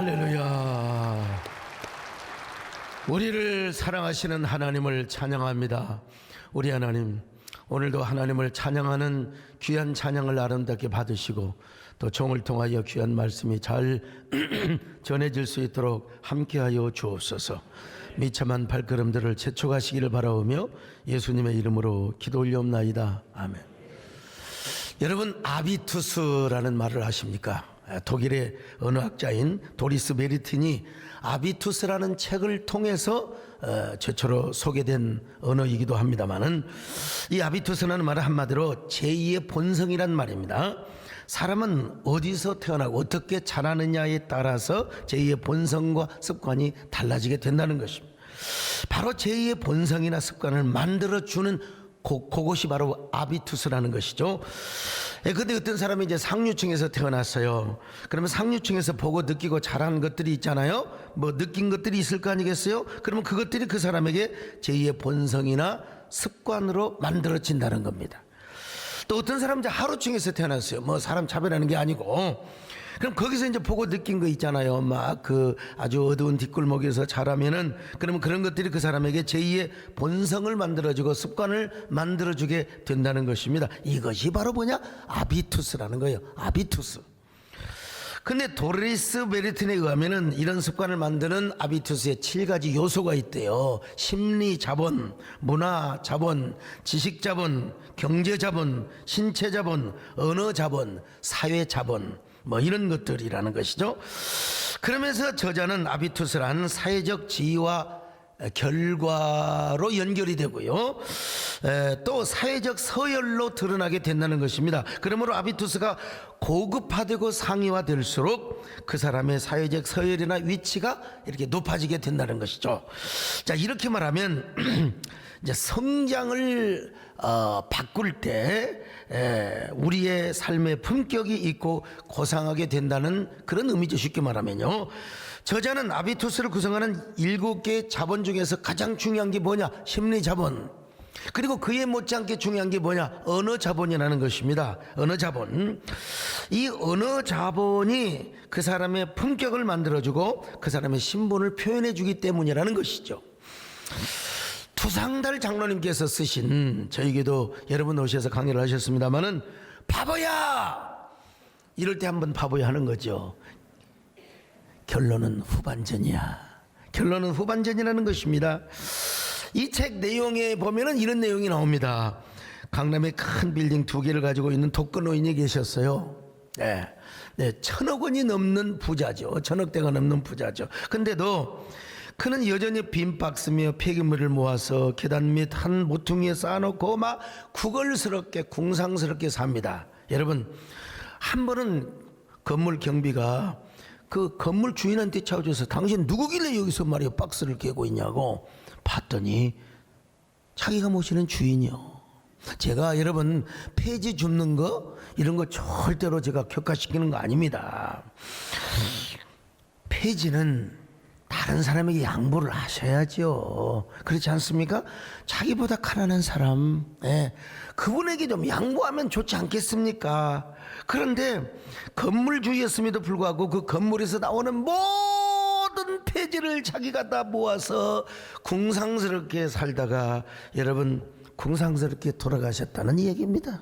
할렐루야. 우리를 사랑하시는 하나님을 찬양합니다. 우리 하나님, 오늘도 하나님을 찬양하는 귀한 찬양을 아름답게 받으시고 또 종을 통하여 귀한 말씀이 잘 전해질 수 있도록 함께하여 주옵소서. 미참한 발걸음들을 재촉하시기를 바라오며 예수님의 이름으로 기도 올리옵나이다. 아멘. 여러분, 아비투스라는 말을 아십니까? 독일의 언어학자인 도리스 메리틴이 아비투스라는 책을 통해서 최초로 소개된 언어이기도 합니다만은, 이 아비투스라는 말은 한마디로 제2의 본성이란 말입니다. 사람은 어디서 태어나고 어떻게 자라느냐에 따라서 제2의 본성과 습관이 달라지게 된다는 것입니다. 바로 제2의 본성이나 습관을 만들어주는 그것이 바로 아비투스라는 것이죠. 근데 어떤 사람이 이제 상류층에서 태어났어요. 그러면 상류층에서 보고 느끼고 자란 것들이 있잖아요. 뭐 느낀 것들이 있을 거 아니겠어요? 그러면 그것들이 그 사람에게 제2의 본성이나 습관으로 만들어진다는 겁니다. 또 어떤 사람은 이제 하루층에서 태어났어요. 뭐 사람 차별하는 게 아니고, 그럼 거기서 이제 보고 느낀 거 있잖아요. 막 그 아주 어두운 뒷골목에서 자라면은, 그러면 그런 것들이 그 사람에게 제2의 본성을 만들어주고 습관을 만들어주게 된다는 것입니다. 이것이 바로 뭐냐? 아비투스라는 거예요. 아비투스. 근데 도리스 메리틴에 의하면은 이런 습관을 만드는 아비투스의 7가지 요소가 있대요. 심리 자본, 문화 자본, 지식 자본, 경제 자본, 신체 자본, 언어 자본, 사회 자본, 뭐 이런 것들이라는 것이죠. 그러면서 저자는 아비투스라는 사회적 지위와 결과로 연결이 되고요, 또 사회적 서열로 드러나게 된다는 것입니다. 그러므로 아비투스가 고급화되고 상위화될수록 그 사람의 사회적 서열이나 위치가 이렇게 높아지게 된다는 것이죠. 자, 이렇게 말하면 이제 성장을 바꿀 때 우리의 삶의 품격이 있고 고상하게 된다는 그런 의미죠. 쉽게 말하면요, 저자는 아비투스를 구성하는 7개의 자본 중에서 가장 중요한 게 뭐냐? 심리 자본. 그리고 그에 못지않게 중요한 게 뭐냐? 언어 자본이라는 것입니다. 언어 자본. 이 언어 자본이 그 사람의 품격을 만들어주고 그 사람의 신분을 표현해주기 때문이라는 것이죠. 투상달 장로님께서 쓰신, 저에게도 여러분 오셔서 강의를 하셨습니다마는, 바보야! 이럴 때 한번 바보야 하는 거죠. 결론은 후반전이야. 결론은 후반전이라는 것입니다. 이 책 내용에 보면은 이런 내용이 나옵니다. 강남에 큰 빌딩 2개를 가지고 있는 독거노인이 계셨어요. 네, 1,000억 원이 넘는 부자죠. 1,000억대가 넘는 부자죠. 근데도 그는 여전히 빈 박스며 폐기물을 모아서 계단 밑 한 모퉁이에 쌓아놓고 막 구걸스럽게 궁상스럽게 삽니다. 여러분, 한 번은 건물 경비가 그 건물 주인한테 찾아줘서 당신 누구길래 여기서 말이야 박스를 깨고 있냐고 봤더니 자기가 모시는 주인이요. 제가 여러분 폐지 줍는 거 이런 거 절대로 제가 격하시키는 거 아닙니다. 폐지는 다른 사람에게 양보를 하셔야죠. 그렇지 않습니까? 자기보다 가난한 사람, 그분에게 좀 양보하면 좋지 않겠습니까? 그런데 건물주였음에도 불구하고 그 건물에서 나오는 모든 폐지를 자기가 다 모아서 궁상스럽게 살다가 여러분 궁상스럽게 돌아가셨다는 얘기입니다.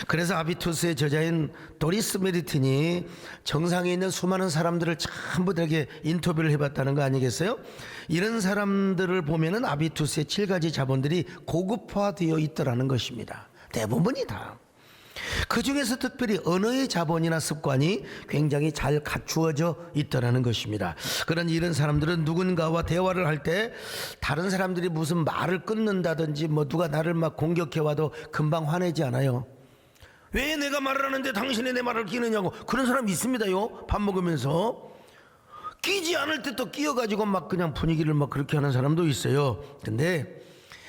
그래서 아비투스의 저자인 도리스 메리틴이 정상에 있는 수많은 사람들을 전부들에게 인터뷰를 해봤다는 거 아니겠어요? 이런 사람들을 보면은 아비투스의 7가지 자본들이 고급화되어 있더라는 것입니다. 대부분이 다. 그 중에서 특별히 언어의 자본이나 습관이 굉장히 잘 갖추어져 있더라는 것입니다. 그런 이런 사람들은 누군가와 대화를 할 때 다른 사람들이 무슨 말을 끊는다든지 뭐 누가 나를 막 공격해와도 금방 화내지 않아요. 왜 내가 말을 하는데 당신이 내 말을 끼느냐고. 그런 사람 있습니다요. 밥 먹으면서 끼지 않을 때 또 끼어가지고 막 그냥 분위기를 막 그렇게 하는 사람도 있어요. 근데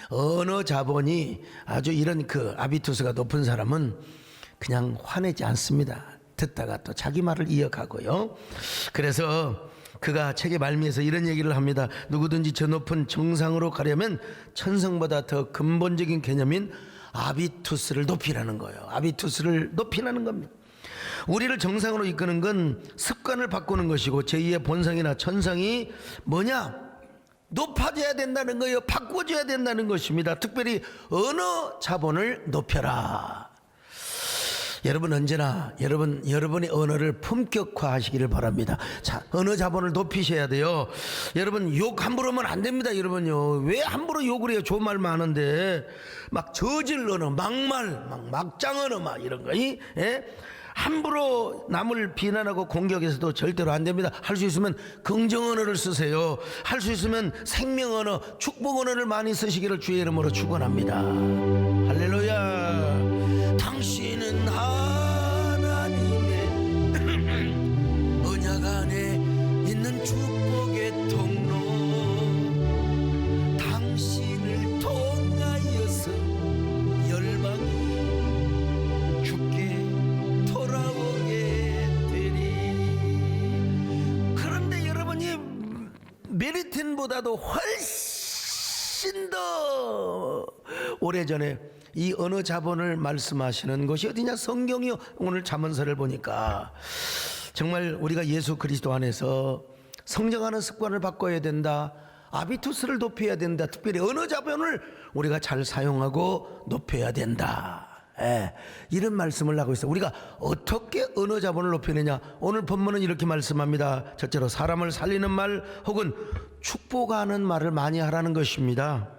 언어 자본이 아주 이런 그 아비투스가 높은 사람은 그냥 화내지 않습니다. 듣다가 또 자기 말을 이어가고요. 그래서 그가 책의 말미에서 이런 얘기를 합니다. 누구든지 저 높은 정상으로 가려면 천성보다 더 근본적인 개념인 아비투스를 높이라는 거예요. 아비투스를 높이라는 겁니다. 우리를 정상으로 이끄는 건 습관을 바꾸는 것이고 제2의 본성이나 천성이 뭐냐? 높아져야 된다는 거예요. 바꿔줘야 된다는 것입니다. 특별히 언어 자본을 높여라. 여러분 언제나 여러분의 언어를 품격화하시기를 바랍니다. 자, 언어 자본을 높이셔야 돼요. 여러분 욕 함부로 하면 안 됩니다. 여러분요. 왜 함부로 욕을 해요? 좋은 말 많은데 막 저질 언어, 막말, 막장 언어 막 이런 거. 예? 함부로 남을 비난하고 공격해서도 절대로 안 됩니다. 할 수 있으면 긍정 언어를 쓰세요. 할 수 있으면 생명 언어, 축복 언어를 많이 쓰시기를 주의 이름으로 축원합니다. 할렐루야. 당신은 하나님의 언약 안에 있는 축복의 통로, 당신을 통하여서 열방이 주께 돌아오게 되리. 그런데 여러분이 메리틴보다도 훨씬 더 오래전에 이 언어 자본을 말씀하시는 것이 어디냐? 성경이요. 오늘 잠언서를 보니까 정말 우리가 예수 그리스도 안에서 성장하는 습관을 바꿔야 된다. 아비투스를 높여야 된다. 특별히 언어 자본을 우리가 잘 사용하고 높여야 된다. 이런 말씀을 하고 있어요. 우리가 어떻게 언어 자본을 높이느냐? 오늘 본문은 이렇게 말씀합니다. 첫째로 사람을 살리는 말 혹은 축복하는 말을 많이 하라는 것입니다.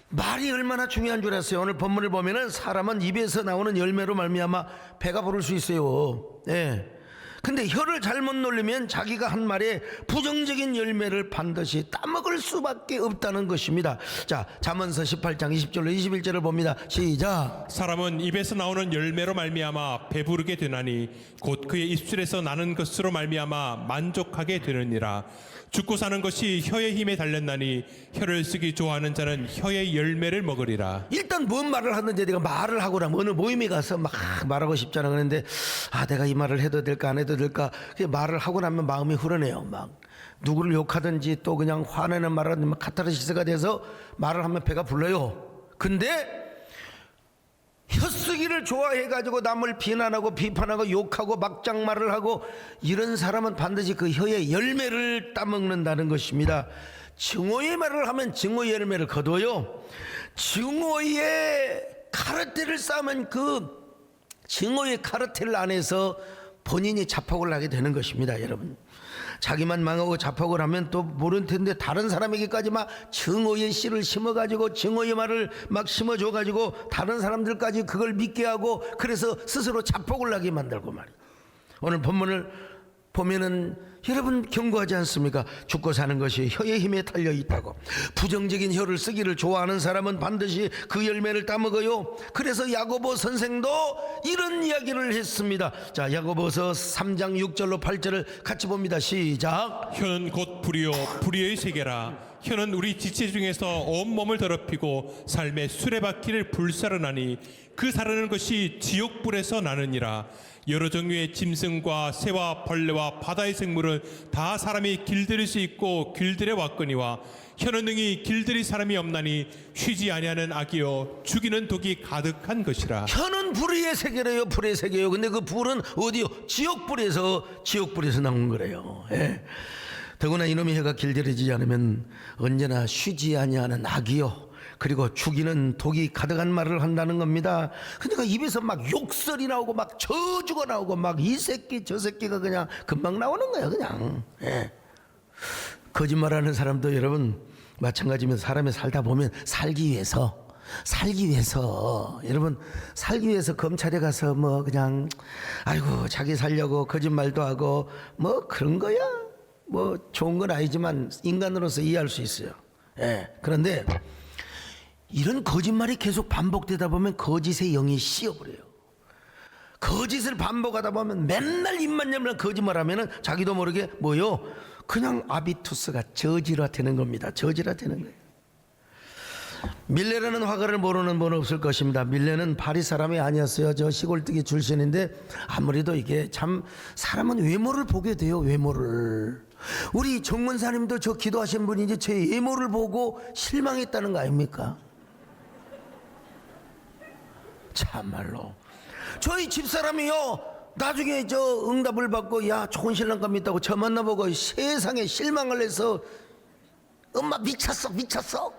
말이 얼마나 중요한 줄 아세요? 오늘 본문을 보면은 사람은 입에서 나오는 열매로 말미암아 배가 부를 수 있어요. 근데 혀를 잘못 놀리면 자기가 한 말에 부정적인 열매를 반드시 따먹을 수밖에 없다는 것입니다. 자, 잠언서 18장 20절로 21절을 봅니다. 시작. 사람은 입에서 나오는 열매로 말미암아 배부르게 되나니 곧 그의 입술에서 나는 것으로 말미암아 만족하게 되느니라. 죽고 사는 것이 혀의 힘에 달렸나니 혀를 쓰기 좋아하는 자는 혀의 열매를 먹으리라. 일단 뭔 말을 하는데 내가 말을 하고 나면 어느 모임에 가서 막 말하고 싶잖아. 그런데 내가 이 말을 해도 될까 안 해도 될까. 말을 하고 나면 마음이 후련해요. 막 누구를 욕하든지 또 그냥 화내는 말을 하면 카타르시스가 돼서 말을 하면 배가 불러요. 근데 혀쓰기를 좋아해가지고 남을 비난하고 비판하고 욕하고 막장말을 하고 이런 사람은 반드시 그 혀의 열매를 따먹는다는 것입니다. 증오의 말을 하면 증오의 열매를 거둬요. 증오의 카르텔을 쌓으면 그 증오의 카르텔 안에서 본인이 자폭을 하게 되는 것입니다. 여러분, 자기만 망하고 자폭을 하면 또 모른 텐데 다른 사람에게까지 막 증오의 씨를 심어가지고 증오의 말을 막 심어줘가지고 다른 사람들까지 그걸 믿게 하고 그래서 스스로 자폭을 하게 만들고 말이에요. 오늘 본문을 보면은 여러분 경고하지 않습니까? 죽고 사는 것이 혀의 힘에 달려 있다고. 부정적인 혀를 쓰기를 좋아하는 사람은 반드시 그 열매를 따먹어요. 그래서 야고보 선생도 이런 이야기를 했습니다. 자, 야고보서 3장 6절로 8절을 같이 봅니다. 시작. 혀는 곧 불이요 불의의 세계라. 혀는 우리 지체 중에서 온몸을 더럽히고 삶의 수레바퀴를 불사르나니 그 사르는 것이 지옥불에서 나느니라. 여러 종류의 짐승과 새와 벌레와 바다의 생물은 다 사람이 길들일 수 있고 길들여 왔거니와 혀는 능히 길들일 사람이 없나니 쉬지 아니하는 악이요 죽이는 독이 가득한 것이라. 혀는 불의 세계래요. 불의 세계요. 근데 그 불은 어디요? 지옥불에서 나온 거래요. 더구나 이놈의 혀가 길들여지지 않으면 언제나 쉬지 아니하는 악이요 그리고 죽이는 독이 가득한 말을 한다는 겁니다. 그러니까 입에서 막 욕설이 나오고 막 저주가 나오고 막 이 새끼 저 새끼가 그냥 금방 나오는 거예요. 그냥 거짓말하는 사람도 여러분 마찬가지면 사람이 살다 보면 살기 위해서 여러분 살기 위해서 검찰에 가서 뭐 그냥 아이고 자기 살려고 거짓말도 하고 뭐 그런 거야. 뭐 좋은 건 아니지만 인간으로서 이해할 수 있어요. 그런데 이런 거짓말이 계속 반복되다 보면 거짓의 영이 씌어버려요. 거짓을 반복하다 보면 맨날 입만 열면 거짓말하면은 자기도 모르게 뭐요? 그냥 아비투스가 저지라 되는 겁니다. 저지라 되는 거예요. 밀레라는 화가를 모르는 분은 없을 것입니다. 밀레는 파리 사람이 아니었어요. 저 시골뜨기 출신인데 아무래도 이게 참 사람은 외모를 보게 돼요. 외모를. 우리 정문사님도 저 기도하신 분이 이제 제 외모를 보고 실망했다는 거 아닙니까? 참말로 저희 집사람이요 나중에 저 응답을 받고 야 좋은 신랑감 있다고 저 만나보고 세상에 실망을 해서 엄마 미쳤어.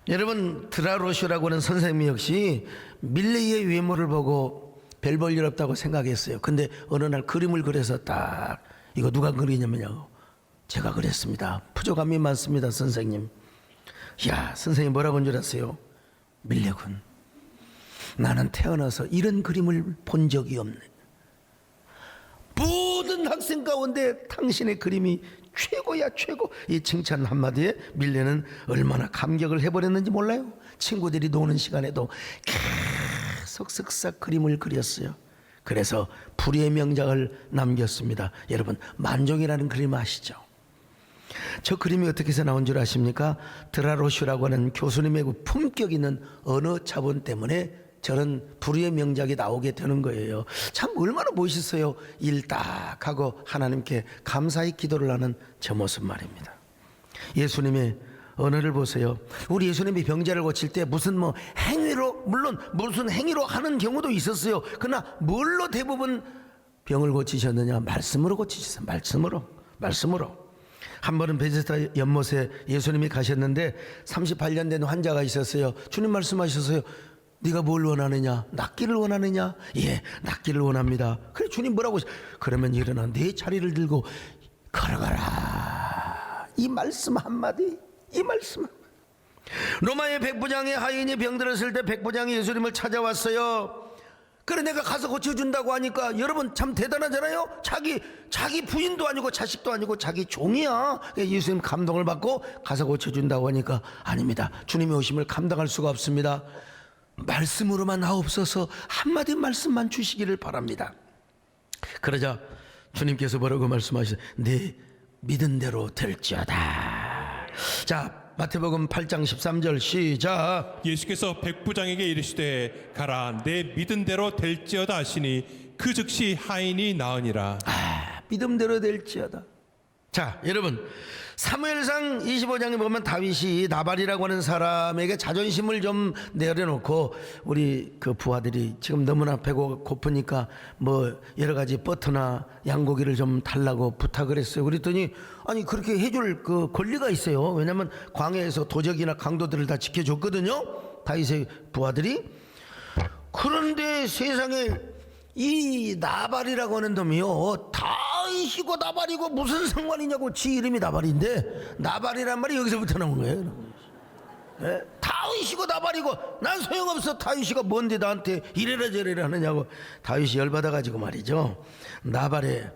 여러분 드라로슈라고 하는 선생님이 역시 밀레이의 외모를 보고 별 볼 일 없다고 생각했어요. 근데 어느 날 그림을 그려서 딱 이거 누가 그리냐면요, 제가 그렸습니다. 부족함이 많습니다 선생님. 야 선생님 뭐라고 한 줄 아세요? 밀레군, 나는 태어나서 이런 그림을 본 적이 없네. 모든 학생 가운데 당신의 그림이 최고야 최고. 이 칭찬 한마디에 밀레는 얼마나 감격을 해버렸는지 몰라요. 친구들이 노는 시간에도 계속 쓱싹 그림을 그렸어요. 그래서 불의의 명작을 남겼습니다. 여러분 만종이라는 그림 아시죠? 저 그림이 어떻게 해서 나온 줄 아십니까? 드라로슈라고 하는 교수님의 그 품격 있는 언어 차본 때문에 저런 불의의 명작이 나오게 되는 거예요. 참 얼마나 멋있어요. 일 딱 하고 하나님께 감사의 기도를 하는 저 모습 말입니다. 예수님의 언어를 보세요. 우리 예수님이 병자를 고칠 때 무슨 뭐 행위로, 물론 무슨 행위로 하는 경우도 있었어요. 그러나 뭘로 대부분 병을 고치셨느냐? 말씀으로 고치셨어요. 말씀으로. 한 번은 베데스다 연못에 예수님이 가셨는데 38년 된 환자가 있었어요. 주님 말씀하셨어요. 네가 뭘 원하느냐? 낫기를 원하느냐? 예, 낫기를 원합니다. 그래 주님 뭐라고? 그러면 일어나 네 자리를 들고 걸어가라. 이 말씀 한마디, 이 말씀. 로마의 백부장의 하인이 병들었을 때 백부장이 예수님을 찾아왔어요. 그래 내가 가서 고쳐준다고 하니까 여러분 참 대단하잖아요. 자기 부인도 아니고 자식도 아니고 자기 종이야. 예수님 감동을 받고 가서 고쳐준다고 하니까 아닙니다. 주님의 오심을 감당할 수가 없습니다. 말씀으로만 하옵소서. 한마디 말씀만 주시기를 바랍니다. 그러자 주님께서 뭐라고 말씀하시죠? 네 믿은 대로 될지어다. 자 마태복음 8장 13절 시작. 예수께서 백부장에게 이르시되 가라, 내 믿은 대로 될지어다 하시니 그 즉시 하인이 나으니라. 믿음대로 될지어다. 자 여러분 사무엘상 25장에 보면 다윗이 나발이라고 하는 사람에게 자존심을 좀 내려놓고 우리 그 부하들이 지금 너무나 배고프니까 뭐 여러 가지 버터나 양고기를 좀 달라고 부탁을 했어요. 그랬더니 아니 그렇게 해줄 그 권리가 있어요. 왜냐하면 광야에서 도적이나 강도들을 다 지켜줬거든요 다윗의 부하들이. 그런데 세상에 이 나발이라고 하는 놈이요, 다윗이고 나발이고 무슨 상관이냐고. 지 이름이 나발인데 나발이란 말이 여기서부터 나온 거예요. 예? 다윗이고 나발이고 난 소용없어. 다윗이가 뭔데 나한테 이래라 저래라 하느냐고. 다윗이 열받아가지고 말이죠, 나발의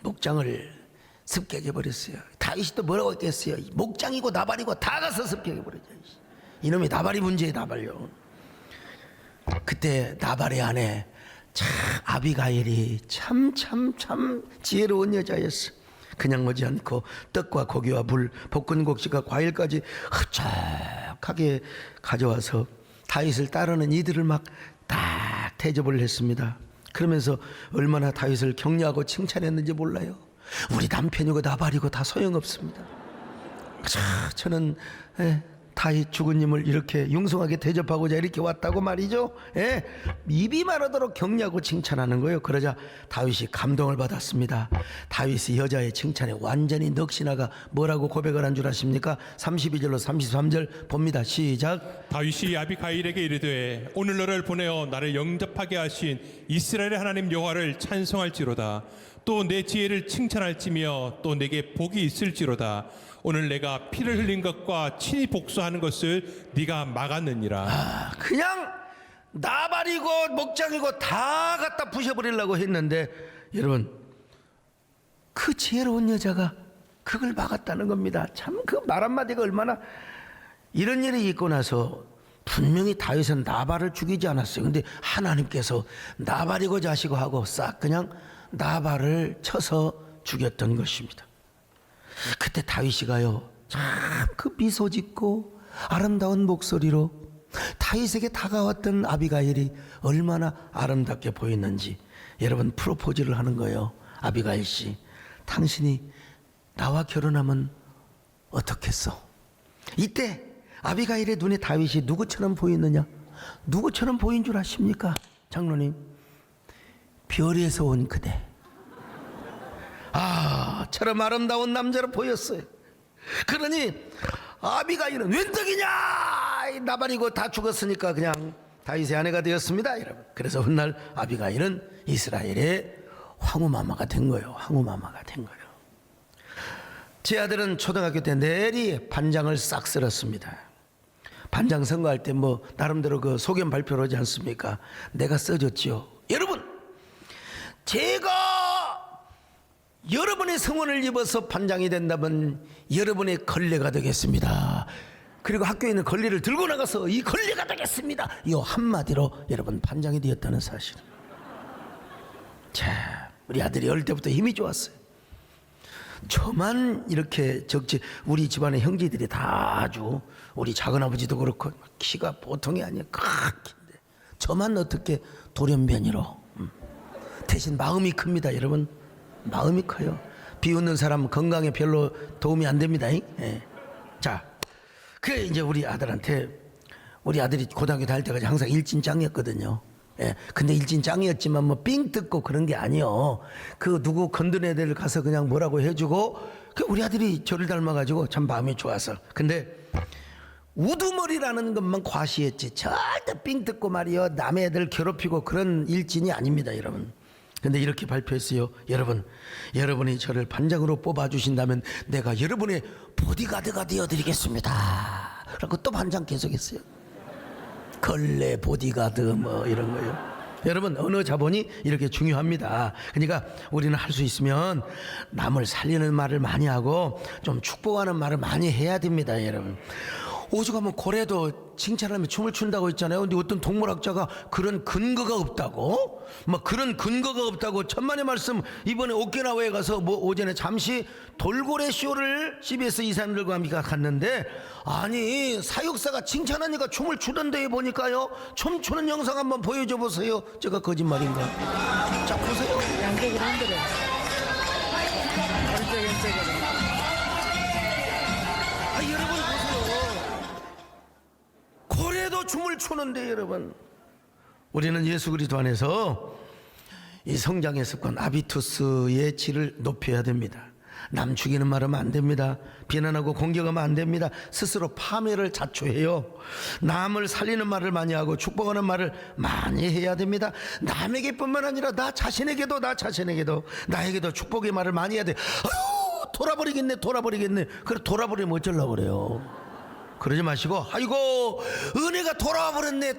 목장을 습격해 버렸어요. 다윗이 또 뭐라고 했겠어요. 목장이고 나발이고 다 가서 습격해 버렸죠. 이놈이 나발이 문제예요. 나발요. 그때 나발의 아내 참 아비가일이 참 지혜로운 여자였어. 그냥 오지 않고 떡과 고기와 물, 볶은 곡식과 과일까지 흡족하게 가져와서 다윗을 따르는 이들을 막 다 대접을 했습니다. 그러면서 얼마나 다윗을 격려하고 칭찬했는지 몰라요. 우리 남편이고 나발이고 다 소용없습니다. 저는 다윗 주군님을 이렇게 융성하게 대접하고자 이렇게 왔다고 말이죠. 예? 입이 마르도록 격려하고 칭찬하는 거예요. 그러자 다윗이 감동을 받았습니다. 다윗이 여자의 칭찬에 완전히 넋이 뭐라고 고백을 한 줄 아십니까? 32절로 33절 봅니다. 시작. 다윗이 아비가일에게 이르되 오늘 너를 보내어 나를 영접하게 하신 이스라엘의 하나님 여호와를 찬송할지로다. 또 내 지혜를 칭찬할지며 또 내게 복이 있을지로다. 오늘 내가 피를 흘린 것과 친히 복수하는 것을 네가 막았느니라. 그냥 나발이고 목장이고 다 갖다 부셔버리려고 했는데 여러분 그 지혜로운 여자가 그걸 막았다는 겁니다. 참 그 말 한마디가 얼마나. 이런 일이 있고 나서 분명히 다윗은 나발을 죽이지 않았어요. 근데 하나님께서 나발이고 자시고 하고 싹 그냥 나발을 쳐서 죽였던 것입니다. 그때 다윗이 가요, 참 그 미소 짓고 아름다운 목소리로 다윗에게 다가왔던 아비가일이 얼마나 아름답게 보였는지. 여러분 프로포즈를 하는 거예요. 아비가일 씨, 당신이 나와 결혼하면 어떻겠어? 이때 아비가일의 눈에 다윗이 누구처럼 보이느냐? 누구처럼 보인 줄 아십니까? 장로님, 별에서 온 그대. 처럼 아름다운 남자로 보였어요. 그러니 아비가일은 웬 떡이냐, 나발이고 다 죽었으니까 그냥 다윗의 아내가 되었습니다, 여러분. 그래서 훗날 아비가일은 이스라엘의 황후마마가 된 거예요. 황후마마가 된 거예요. 제 아들은 초등학교 때 내리 반장을 싹 쓸었습니다. 반장 선거할 때 뭐 나름대로 그 소견 발표를 하지 않습니까? 내가 써줬지요. 여러분, 제가 여러분의 성원을 입어서 반장이 된다면 여러분의 걸레가 되겠습니다. 그리고 학교에 있는 걸레를 들고 나가서 이 걸레가 되겠습니다. 이 한마디로 여러분 반장이 되었다는 사실. 자, 우리 아들이 어릴 때부터 힘이 좋았어요. 저만 이렇게 적지, 우리 집안의 형제들이 다 아주, 우리 작은아버지도 그렇고 키가 보통이 아니에요. 크긴데 저만 어떻게 돌연변이로. 대신 마음이 큽니다, 여러분. 마음이 커요. 비웃는 사람 건강에 별로 도움이 안 됩니다. 예. 자, 그래 이제 우리 아들한테, 우리 아들이 고등학교 다닐 때까지 항상 일진짱이었거든요. 예. 근데 일진짱이었지만 뭐 삥 뜯고 그런 게 아니요. 그 누구 건드는 애들 가서 그냥 뭐라고 해주고, 그 우리 아들이 저를 닮아가지고 참 마음이 좋아서. 근데 우두머리라는 것만 과시했지 절대 삥 뜯고 말이요 남의 애들 괴롭히고 그런 일진이 아닙니다, 여러분. 근데 이렇게 발표했어요. 여러분, 여러분이 저를 반장으로 뽑아주신다면 내가 여러분의 보디가드가 되어드리겠습니다. 그리고 또 반장 계속했어요. 걸레 보디가드 뭐 이런 거요. 여러분, 언어 자본이 이렇게 중요합니다. 그러니까 우리는 할 수 있으면 남을 살리는 말을 많이 하고 좀 축복하는 말을 많이 해야 됩니다, 여러분. 오죽하면 고래도 칭찬하면 춤을 춘다고 했잖아요. 근데 어떤 동물학자가 그런 근거가 없다고, 막 그런 근거가 없다고 천만의 말씀. 이번에 오키나와에 가서 뭐 오전에 잠시 돌고래 쇼를 CBS 이사님들과 함께 갔는데, 아니 사육사가 칭찬하니까 춤을 추던데 보니까요, 춤추는 영상 한번 보여줘 보세요. 제가 거짓말인가? 자, 보세요. 양쪽으로 흔들어. 오른쪽 왼쪽으로. 여러분 보세요. 고래도 춤을 추는데, 여러분. 우리는 예수 그리스도 안에서 이 성장의 습관 아비투스의 질을 높여야 됩니다. 남 죽이는 말 하면 안 됩니다. 비난하고 공격하면 안 됩니다. 스스로 파멸을 자초해요. 남을 살리는 말을 많이 하고 축복하는 말을 많이 해야 됩니다. 남에게뿐만 아니라 나 자신에게도 나에게도 축복의 말을 많이 해야 돼. 아유, 돌아버리겠네. 그래, 돌아버리면 어쩌려고 그래요. 그러지 마시고, 아이고 은혜가 돌아버렸네,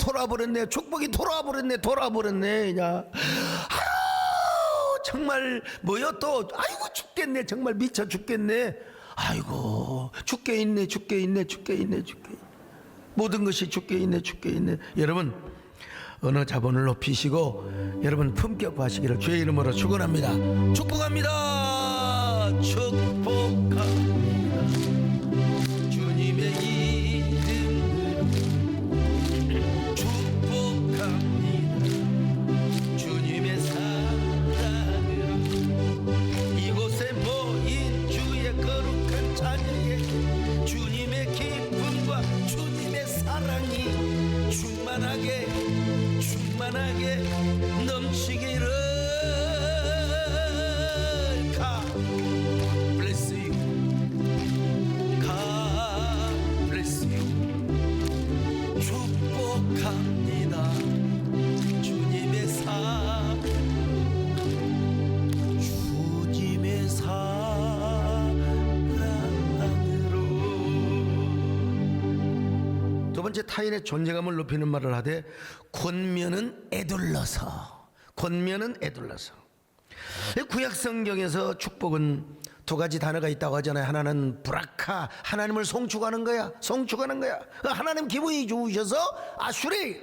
축복이 돌아버렸네. 그냥 아유 정말 뭐요 또, 아이고 죽겠네, 정말 미쳐 죽겠네. 아이고 죽게 있네. 모든 것이 죽게 있네. 여러분, 언어 자본을 높이시고 여러분 품격하시기를 주의 이름으로 축원합니다. 축복합니다. 주님의 이름으로 축복합니다. 주님의 사랑으로 이곳에 모인 주의 거룩한 자녀에게 주님의 기쁨과 주님의 사랑이 충만하게 넘치기를. God bless you. God bless you. 축복합니다. 주님의 사랑으로. 두 번째, 타인의 존재감을 높이는 말을 하되 권면은 애둘러서. 구약 성경에서 축복은 두 가지 단어가 있다고 하잖아요. 하나는 브라카, 하나님을 송축하는 거야. 하나님 기분이 좋으셔서 아슈리,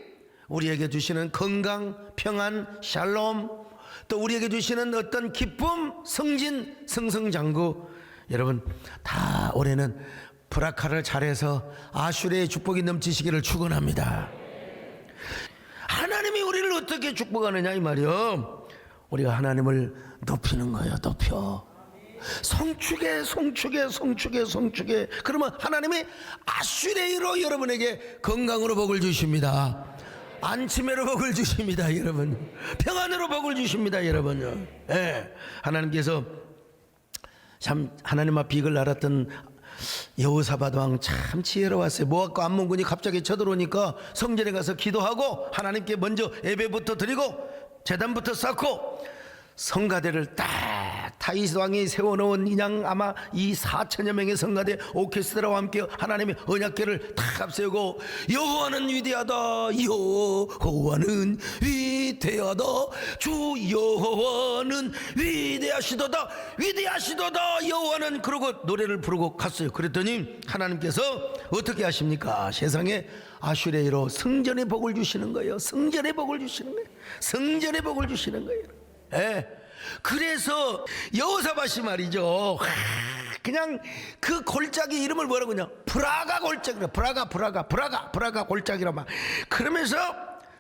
우리에게 주시는 건강, 평안, 샬롬, 또 우리에게 주시는 어떤 기쁨, 승진, 승승장구. 여러분, 다 올해는 브라카를 잘해서 아슈레의 축복이 넘치시기를 축원합니다. 하나님이 우리를 어떻게 축복하느냐 이 말이요. 우리가 하나님을 높이는 거예요. 높여. 성축에. 그러면 하나님이 아슈레이로 여러분에게 건강으로 복을 주십니다. 안침으로 복을 주십니다, 여러분. 평안으로 복을 주십니다, 여러분요. 예. 하나님께서 참 하나님 앞 빅을 알았던 여호사밧 왕 참 지혜로웠어요. 모압과 암몬군이 갑자기 쳐들어오니까 성전에 가서 기도하고 하나님께 먼저 예배부터 드리고 제단부터 쌓고 성가대를 딱 다윗 왕이 세워놓은 그냥 아마 이 4천여 명의 성가대 오케스트라와 함께 하나님의 언약궤를 탁 앞세우고 여호와는 위대하다, 여호와는 위대하다, 주 여호와는 위대하시도다, 위대하시도다 여호와는. 그러고 노래를 부르고 갔어요. 그랬더니 하나님께서 어떻게 하십니까? 세상에 아슈레이로 성전의 복을 주시는 거예요. 성전의 복을 주시는 거예요. 성전의 복을 주시는 거예요. 예. 그래서 여호사밧이 말이죠, 그냥 그 골짜기 이름을 뭐라고 그냥 브라가 골짜기라, 브라가 골짜기라 막 그러면서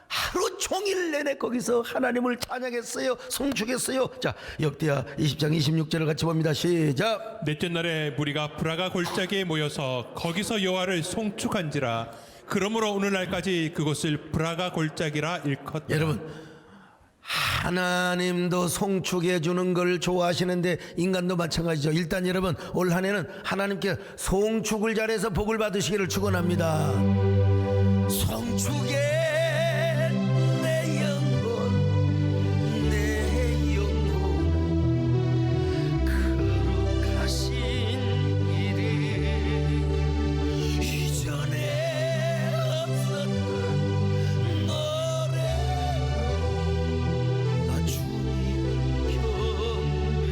하루 종일 내내 거기서 하나님을 찬양했어요. 송축했어요. 자, 역대하 20장 26절을 같이 봅니다. 시작. 넷째 날에 무리가 브라가 골짜기에 모여서 거기서 여호와를 송축한지라. 그러므로 오늘날까지 그곳을 브라가 골짜기라 일컫다. 여러분, 하나님도 송축해 주는 걸 좋아하시는데 인간도 마찬가지죠. 일단 여러분, 올 한 해는 하나님께 송축을 잘해서 복을 받으시기를 축원합니다. 송축해 내 영혼, 내 영혼, 거룩하신 이름, 이전에 없었던 노래, 나 주님 경배에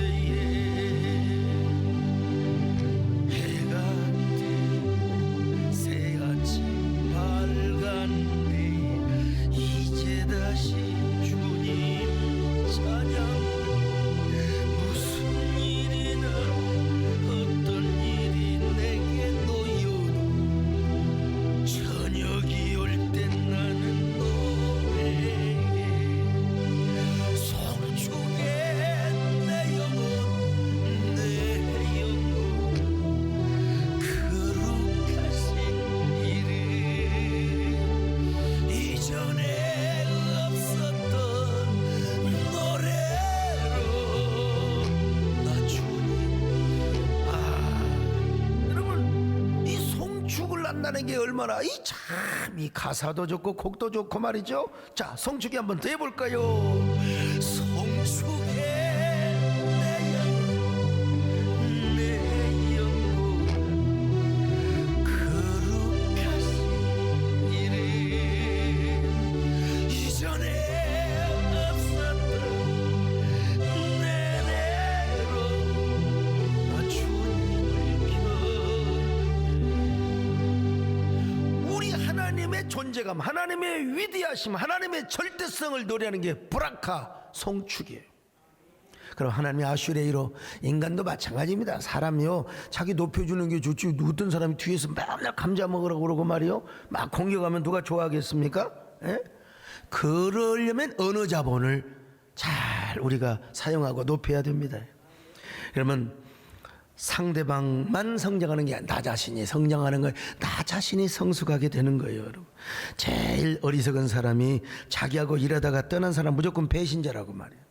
해가 뜬 새같이 밝았네. 이제 다시 주님 찬양. 무슨 일이나 어떤 일이 내게 놓여도 저녁이 올 땐 나는 노래해. 송축해 내 영혼, 내 영혼, 거룩하신 이름, 이전에 없었던 노래로 나 주님. 여러분, 이 송축을 한다는 게 얼마나 이 가사도 좋고 곡도 좋고 말이죠. 자, 송축이 한번 더 해볼까요? 송축해 내 영혼, 내 영혼, 거룩하신 이름, 이전에 없었던 내내로 나 주님을 우리 하나님의 존재감, 하나님의 위대하심, 하나님의 절대성을 노래하는 게 브라카 송축이에요. 그럼 하나님의 아슈레이로 인간도 마찬가지입니다. 사람이요, 자기 높여주는 게 좋지 어떤 사람이 뒤에서 맨날 감자 먹으라고 그러고 말이요 막 공격하면 누가 좋아하겠습니까? 예? 그러려면 언어 자본을 잘 우리가 사용하고 높여야 됩니다. 그러면 상대방만 성장하는 게 아니라 나 자신이 성장하는 거예요. 나 자신이 성숙하게 되는 거예요, 여러분. 제일 어리석은 사람이 자기하고 일하다가 떠난 사람 무조건 배신자라고 말이에요.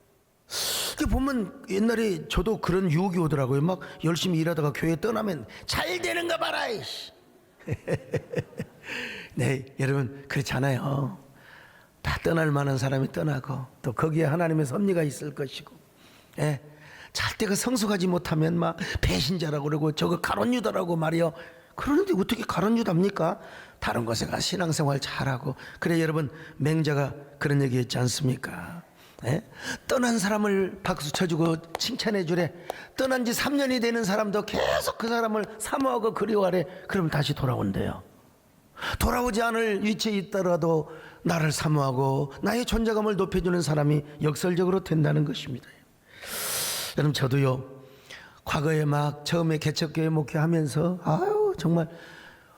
그 보면 옛날에 저도 그런 유혹이 오더라고요. 막 열심히 일하다가 교회 떠나면 잘 되는가 봐라. 네, 여러분 그렇잖아요. 다 떠날 만한 사람이 떠나고 또 거기에 하나님의 섭리가 있을 것이고, 예. 잘때가 성숙하지 못하면 막 배신자라고 그러고 저거 가론유다라고 말이요. 그러는데 어떻게 가론유다입니까? 다른 곳에 가 신앙생활 잘하고. 그래 여러분, 맹자가 그런 얘기 했지 않습니까? 예? 떠난 사람을 박수 쳐주고 칭찬해 주래. 떠난 지 3년이 되는 사람도 계속 그 사람을 사모하고 그리워하래. 그럼 다시 돌아온대요. 돌아오지 않을 위치에 있더라도 나를 사모하고 나의 존재감을 높여주는 사람이 역설적으로 된다는 것입니다. 여러분, 저도요 과거에 막 처음에 개척교회 목회하면서 아유 정말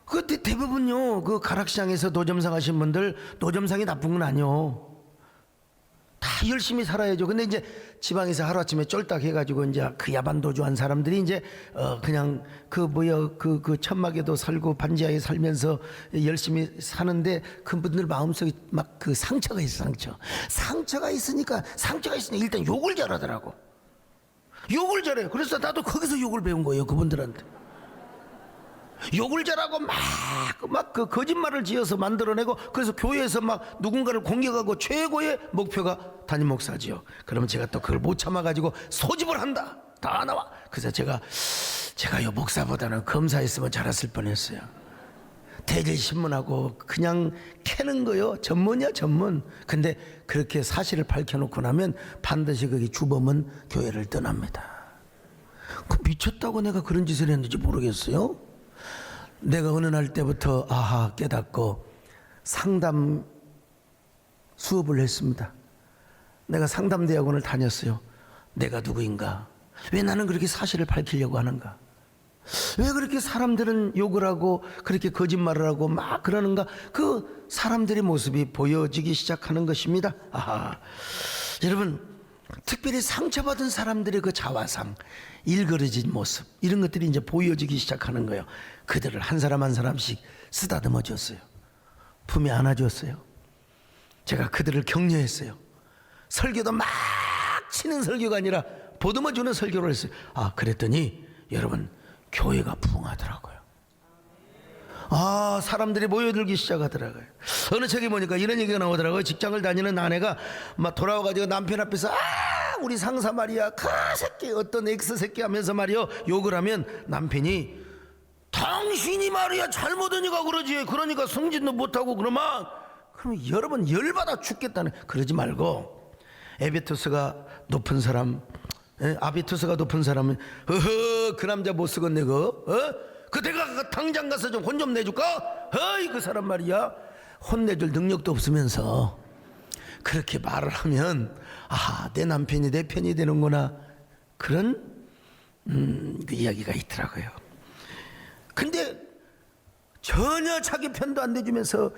그때 대부분요 그 가락시장에서 노점상 하신 분들 노점상이 나쁜 건 아니요. 다 열심히 살아야죠. 근데 이제 지방에서 하루아침에 쫄딱 해가지고 이제 그 야반도주한 사람들이 이제 그냥 그 천막에도 살고 반지하에 살면서 열심히 사는데 그분들 마음속에 막 그 상처가 있어. 상처가 있으니까 일단 욕을 잘하더라고. 욕을 잘해. 그래서 나도 거기서 욕을 배운 거예요, 그분들한테. 욕을 잘하고 막 그 거짓말을 지어서 만들어내고, 그래서 교회에서 막 누군가를 공격하고 최고의 목표가 담임 목사지요. 그러면 제가 또 그걸 못 참아가지고 소집을 한다. 다 나와. 그래서 제가요 목사보다는 검사했으면 잘했을 뻔했어요. 대질신문하고 그냥 캐는 거요. 전문이야, 전문. 근데 그렇게 사실을 밝혀놓고 나면 반드시 거기 주범은 교회를 떠납니다. 그 미쳤다고 내가 그런 짓을 했는지 모르겠어요. 내가 어느 날 때부터 깨닫고 상담 수업을 했습니다. 내가 상담대학원을 다녔어요. 내가 누구인가? 왜 나는 그렇게 사실을 밝히려고 하는가? 왜 그렇게 사람들은 욕을 하고 그렇게 거짓말을 하고 막 그러는가? 그 사람들의 모습이 보여지기 시작하는 것입니다. 여러분, 특별히 상처받은 사람들의 그 자화상, 일그러진 모습, 이런 것들이 이제 보여지기 시작하는 거예요. 그들을 한 사람 한 사람씩 쓰다듬어 줬어요. 품에 안아줬어요. 제가 그들을 격려했어요. 설교도 막 치는 설교가 아니라 보듬어 주는 설교를 했어요. 그랬더니 여러분, 교회가 부흥하더라고요. 사람들이 모여들기 시작하더라고요. 어느 책에 보니까 이런 얘기가 나오더라고요. 직장을 다니는 아내가 막 돌아와가지고 남편 앞에서 우리 상사 말이야, 그 새끼, 어떤 X새끼 하면서 말이요 욕을 하면 남편이 당신이 말이야 잘못하니까 그러지, 그러니까 승진도 못하고 그러면 여러분 열받아 죽겠다는. 그러지 말고 아비투스가 높은 사람은 그 남자 못 쓰겠네 그 내가 당장 가서 좀 혼 좀 내줄까? 그 사람 말이야 혼내줄 능력도 없으면서 그렇게 말을 하면 내 남편이 내 편이 되는구나, 그런 그 이야기가 있더라고요. 근데 전혀 자기 편도 안 내주면서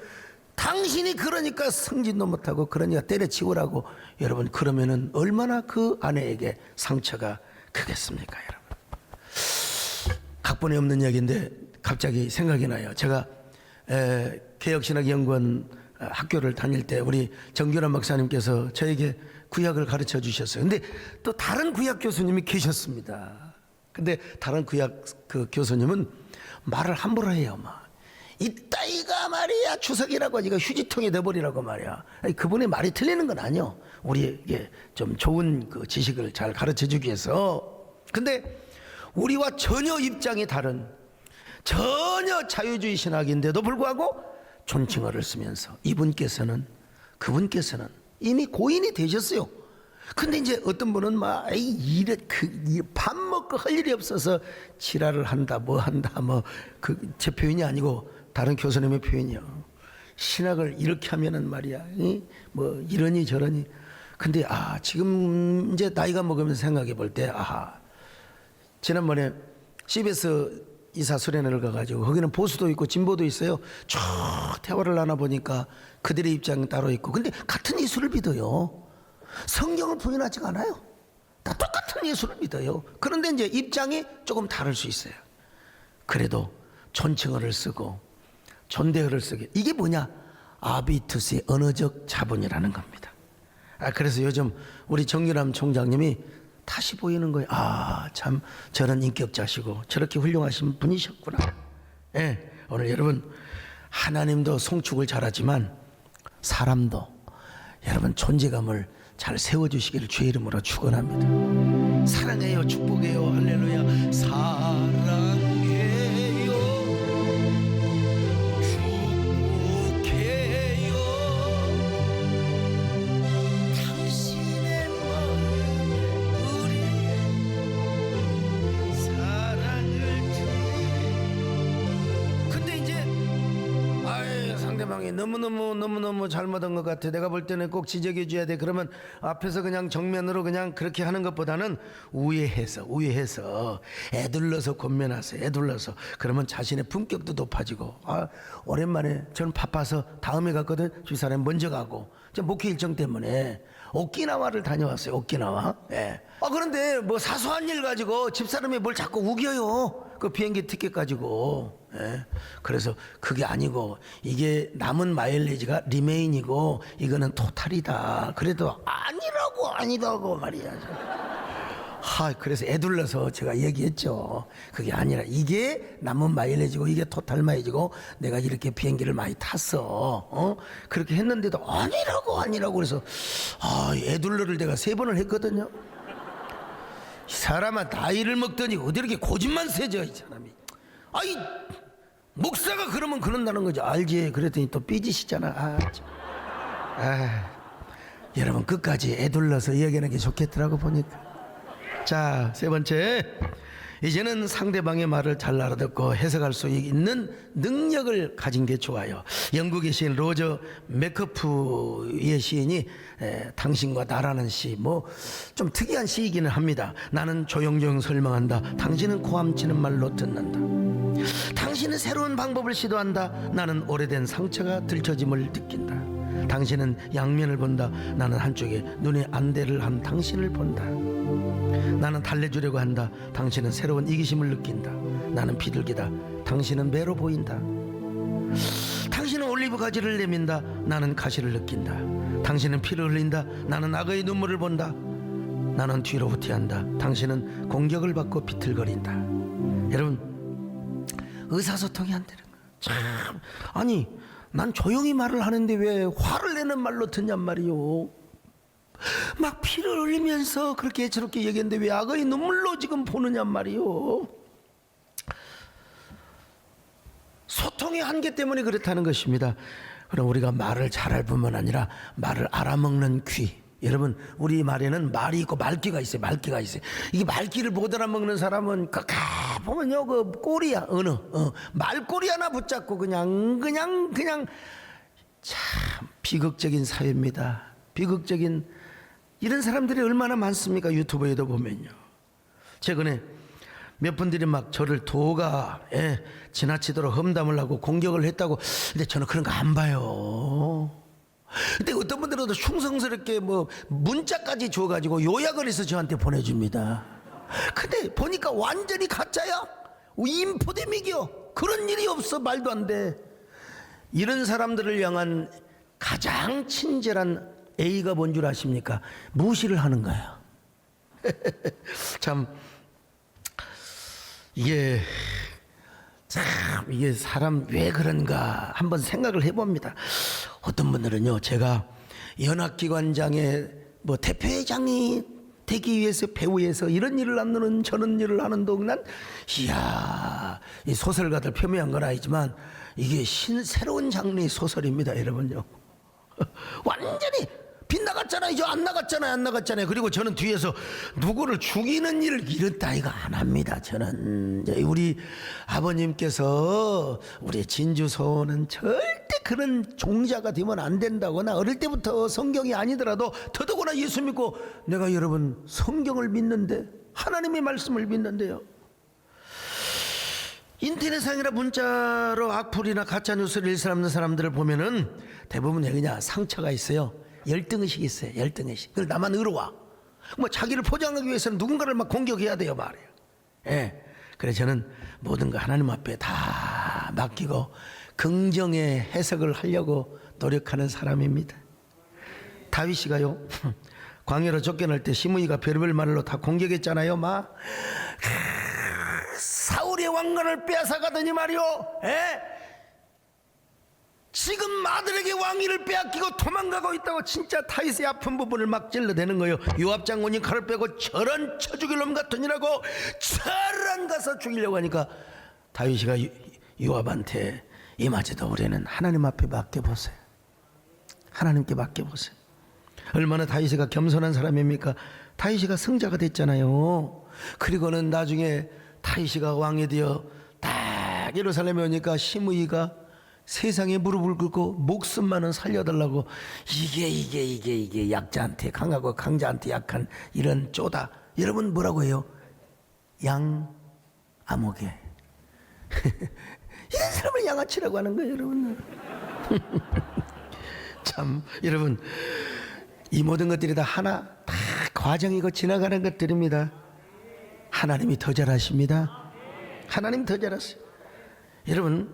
당신이 그러니까 승진도 못하고 그러니까 때려치우라고. 여러분, 그러면은 얼마나 그 아내에게 상처가 크겠습니까, 여러분? 각본에 없는 이야기인데 갑자기 생각이 나요. 제가 개혁신학연구원 학교를 다닐 때 우리 정규란 목사님께서 저에게 구약을 가르쳐 주셨어요. 근데 또 다른 구약 교수님이 계셨습니다. 근데 다른 구약 그 교수님은 말을 함부로 해요. 이따이가 말이야 추석이라고 이거 휴지통에 넣어버리라고 말이야. 그분의 말이 틀리는 건 아니요. 우리에게 좀 좋은 그 지식을 잘 가르쳐 주기 위해서. 근데 우리와 전혀 입장이 다른, 전혀 자유주의 신학인데도 불구하고 존칭어를 쓰면서 그분께서는 이미 고인이 되셨어요. 근데 이제 어떤 분은 밥 먹고 할 일이 없어서 지랄을 한다, 제 표현이 아니고 다른 교수님의 표현이요. 신학을 이렇게 하면은 말이야, 이러니 저러니. 근데 지금 이제 나이가 먹으면서 생각해 볼 때, 지난번에 CBS 이사 수련회를 가가지고 거기는 보수도 있고 진보도 있어요. 쭉 대화를 나눠보니까 그들의 입장은 따로 있고, 근데 같은 예수를 믿어요. 성경을 부인하지가 않아요. 다 똑같은 예수를 믿어요. 그런데 이제 입장이 조금 다를 수 있어요. 그래도 존칭어를 쓰고 존대어를 쓰게, 이게 뭐냐? 아비투스의 언어적 자본이라는 겁니다. 그래서 요즘 우리 정유람 총장님이 다시 보이는 거예요. 참 저런 인격자시고 저렇게 훌륭하신 분이셨구나. 오늘 여러분, 하나님도 송축을 잘하지만 사람도 여러분 존재감을 잘 세워주시기를 주의 이름으로 축원합니다. 사랑해요, 축복해요, 할렐루야. 사랑해요, 축복해요. 당신의 마음에 우리 사랑을 근데 이제 상대방이 너무너무 잘못한 것 같아, 내가 볼 때는 꼭 지적해 줘야 돼, 그러면 앞에서 그냥 정면으로 그냥 그렇게 하는 것보다는 우회해서 애둘러서 권면하세요. 애둘러서. 그러면 자신의 품격도 높아지고, 오랜만에 저는 바빠서 다음에 갔거든, 집사람이 먼저 가고 목회 일정 때문에 오키나와를 다녀왔어요. 오키나와. 예. 그런데 뭐 사소한 일 가지고 집사람이 뭘 자꾸 우겨요. 그 비행기 티켓 가지고. 예. 그래서 그게 아니고 이게 남은 마일리지가 리메인이고 이거는 토탈이다. 그래도 아니라고 말이야. 그래서 애둘러서 제가 얘기했죠. 그게 아니라 이게 남은 마일리지고 이게 토탈 마일리지고 내가 이렇게 비행기를 많이 탔어. 그렇게 했는데도 아니라고 그래서 애둘러를 내가 3번을 했거든요. 이 사람아 나이를 먹더니 어디 이렇게 고집만 세져 이 사람이. 목사가 그러면 그런다는 거죠. 알지? 그랬더니 또 삐지시잖아. 여러분 끝까지 애둘러서 얘기하는 게 좋겠더라고 보니까. 자, 3번째, 이제는 상대방의 말을 잘 알아듣고 해석할 수 있는 능력을 가진 게 좋아요. 영국의 시인 로저 맥커프의 시인이 당신과 나라는 시, 좀 특이한 시이기는 합니다. 나는 조용조용 설명한다. 당신은 고함치는 말로 듣는다. 당신은 새로운 방법을 시도한다. 나는 오래된 상처가 들춰짐을 느낀다. 당신은 양면을 본다. 나는 한쪽에 눈에 안대를 한 당신을 본다. 나는 달래주려고 한다. 당신은 새로운 이기심을 느낀다. 나는 비둘기다. 당신은 매로 보인다. 당신은 올리브 가지를 내민다. 나는 가시를 느낀다. 당신은 피를 흘린다. 나는 악의 눈물을 본다. 나는 뒤로 후퇴한다. 당신은 공격을 받고 비틀거린다. 여러분, 의사소통이 안 되는 거야. 참, 난 조용히 말을 하는데 왜 화를 내는 말로 듣냔 말이요. 막 피를 흘리면서 그렇게 저렇게 얘기했는데 왜 악의 눈물로 지금 보느냔 말이요. 소통의 한계 때문에 그렇다는 것입니다. 그럼 우리가 말을 잘할 뿐만 아니라 말을 알아먹는 귀. 여러분, 우리 말에는 말이 있고 말귀가 있어요. 말귀가 있어요. 이게 말귀를 못 알아먹는 사람은 보면요, 그 꼬리야, 말꼬리 하나 붙잡고 그냥 참 비극적인 사회입니다. 비극적인 이런 사람들이 얼마나 많습니까? 유튜브에도 보면요. 최근에 몇 분들이 막 저를 도가 지나치도록 험담을 하고 공격을 했다고. 근데 저는 그런 거 안 봐요. 근데 어떤 분들은 충성스럽게 문자까지 줘가지고 요약을 해서 저한테 보내줍니다. 근데 보니까 완전히 가짜야. 인포데믹이요. 그런 일이 없어. 말도 안 돼. 이런 사람들을 향한 가장 친절한 A가 뭔 줄 아십니까? 무시를 하는 거예요. 참 이게 사람 왜 그런가 한번 생각을 해봅니다. 어떤 분들은요, 제가 연합기관장의 대표회장이 되기 위해서 배우에서 이런 일을 나누는 저런 일을 하는 동안 이야, 이 소설가들 표명한 건 아니지만 이게 새로운 장르의 소설입니다. 여러분요. 완전히 빗나갔잖아요. 저 안 나갔잖아요. 그리고 저는 뒤에서 누구를 죽이는 일을 이런 따위가 안 합니다. 저는 우리 아버님께서 우리 진주소는 절대 그런 종자가 되면 안 된다거나 어릴 때부터 성경이 아니더라도 더더구나 예수 믿고 내가 여러분 성경을 믿는데 하나님의 말씀을 믿는데요. 인터넷상이나 문자로 악플이나 가짜뉴스를 일삼는 사람들을 보면은 대부분 그냥 상처가 있어요. 열등의식이 있어요. 열등의식. 그걸 나만 의로워. 자기를 포장하기 위해서는 누군가를 막 공격해야 돼요 말이에요. 예. 그래서 저는 모든 거 하나님 앞에 다 맡기고 긍정의 해석을 하려고 노력하는 사람입니다. 다윗이가요, 광야로 쫓겨날 때 시므이가 별별 말로 다 공격했잖아요. 사울의 왕관을 빼앗아가더니 말이요, 지금 아들에게 왕위를 빼앗기고 도망가고 있다고 진짜 다윗의 아픈 부분을 막 찔러대는 거예요. 요압 장군이 칼을 빼고 저런 쳐 죽일 놈 같으니라고 저런 가서 죽이려고 하니까 다윗이가 요압한테 이마저도 우리는 하나님 앞에 맡겨보세요. 하나님께 맡겨보세요. 얼마나 다윗이가 겸손한 사람입니까? 다윗이가 승자가 됐잖아요. 그리고는 나중에 다윗이가 왕이 되어 딱 예루살렘에 오니까 시므이가 세상에 무릎을 꿇고 목숨만은 살려달라고. 이게 약자한테 강하고 강자한테 약한 이런 쪼다. 여러분 뭐라고 해요? 양아무개. 이런 사람을 양아치라고 하는 거예요, 여러분. 참 여러분, 이 모든 것들이 다 과정이고 지나가는 것들입니다. 하나님이 더 잘하십니다. 하나님 더 잘하세요. 여러분,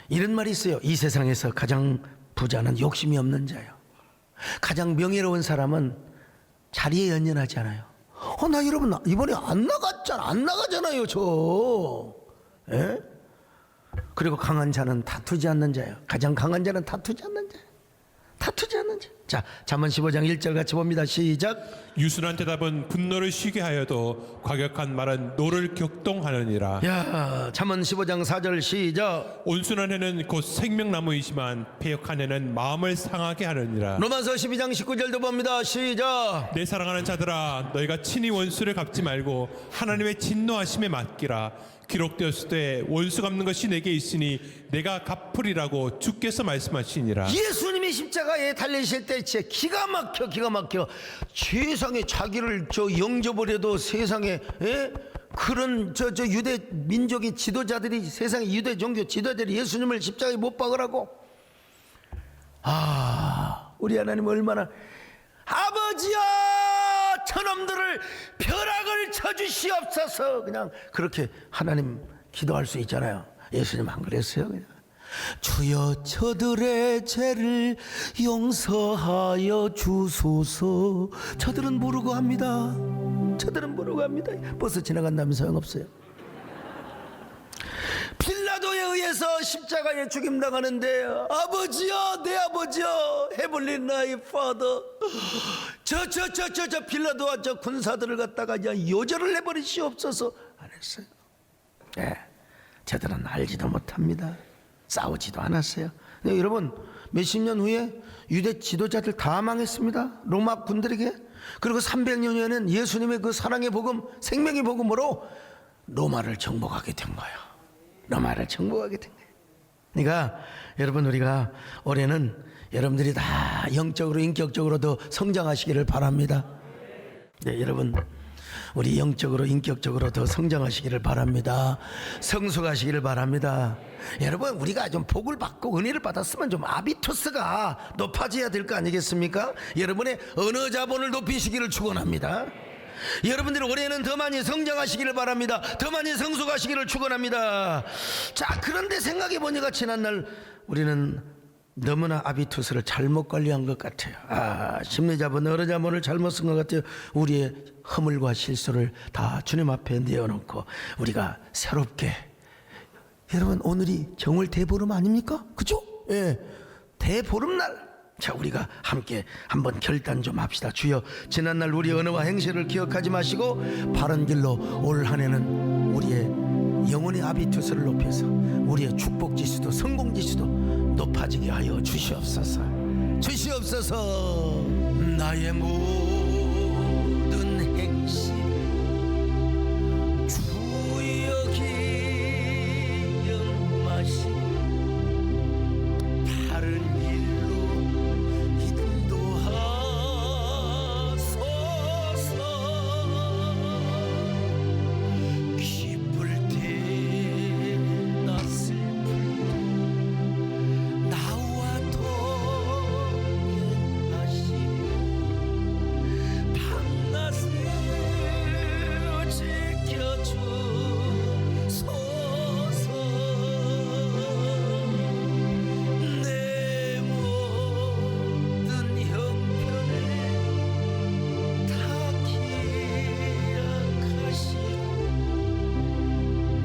이런 말이 있어요. 이 세상에서 가장 부자는 욕심이 없는 자요, 가장 명예로운 사람은 자리에 연연하지 않아요. 나 여러분 이번에 안 나가잖아요 예? 그리고 강한 자는 다투지 않는 자요, 가장 강한 자는 다투지 않는 자요. 자, 잠언 15장 1절 같이 봅니다. 시작. 유순한 대답은 분노를 쉬게 하여도 과격한 말은 노를 격동하느니라. 야, 잠언 15장 4절 시작. 온순한 해는 곧 생명나무이지만 패역한 해는 마음을 상하게 하느니라. 로마서 12장 19절도 봅니다. 시작. 내 사랑하는 자들아, 너희가 친히 원수를 갚지 말고 하나님의 진노하심에 맡기라. 기록되었을 때 원수 갚는 것이 내게 있으니 내가 갚으리라고 주께서 말씀하시니라. 예수님이 십자가에 달리실 때 진짜 기가 막혀. 세상에 자기를 영접을 세상에, 예? 그런 유대 민족의 지도자들이, 세상의 유대 종교 지도자들이 예수님을 십자가에 못 박으라고. 우리 하나님 얼마나, 아버지야 저놈들을 벼락을 쳐주시옵소서, 그냥 그렇게 하나님 기도할 수 있잖아요. 예수님 안 그랬어요? 그냥 주여 저들의 죄를 용서하여 주소서. 저들은 모르고 합니다. 버스 지나간다면 소용없어요. 빌라도에 의해서 십자가에 죽임당하는데, 아버지여, 내 아버지여, 헤블리 나이 파더, 저 빌라도와 저 군사들을 갖다가 요절을 해버리시옵소서 안 했어요. 네, 저들은 알지도 못합니다. 싸우지도 않았어요. 네, 여러분, 몇십 년 후에 유대 지도자들 다 망했습니다. 로마 군들에게. 그리고 300년 후에는 예수님의 그 사랑의 복음, 생명의 복음으로 로마를 정복하게 된 거예요. 그러니까 여러분, 우리가 올해는 여러분들이 다 영적으로 인격적으로 더 성장하시기를 바랍니다. 네, 여러분, 우리 영적으로 인격적으로 더 성장하시기를 바랍니다. 성숙하시기를 바랍니다. 여러분, 우리가 좀 복을 받고 은혜를 받았으면 좀 아비투스가 높아져야 될 거 아니겠습니까? 여러분의 언어 자본을 높이시기를 축원합니다. 여러분들이 올해는 더 많이 성장하시기를 바랍니다. 더 많이 성숙하시기를 축원합니다. 자, 그런데 생각해 보니까 지난날 우리는 너무나 아비투스를 잘못 관리한 것 같아요. 심리자본, 언어자본을 잘못 쓴 것 같아요. 우리의 허물과 실수를 다 주님 앞에 내어놓고 우리가 새롭게, 여러분, 오늘이 정월 대보름 아닙니까? 그죠? 예, 대보름날. 자, 우리가 함께 한번 결단 좀 합시다. 주여, 지난날 우리 언어와 행실을 기억하지 마시고 바른 길로 올 한 해는 우리의 영혼의 아비투스를 높여서 우리의 축복 지수도 성공 지수도 높아지게 하여 주시옵소서. 나의 모든 행실 주여 기억하시고 바른 길로 인도하소서. 기쁠 때나 슬플 때 나와 동행하시고 밤낮을 지켜주소서. 내 모든 형편에 다 기약하시고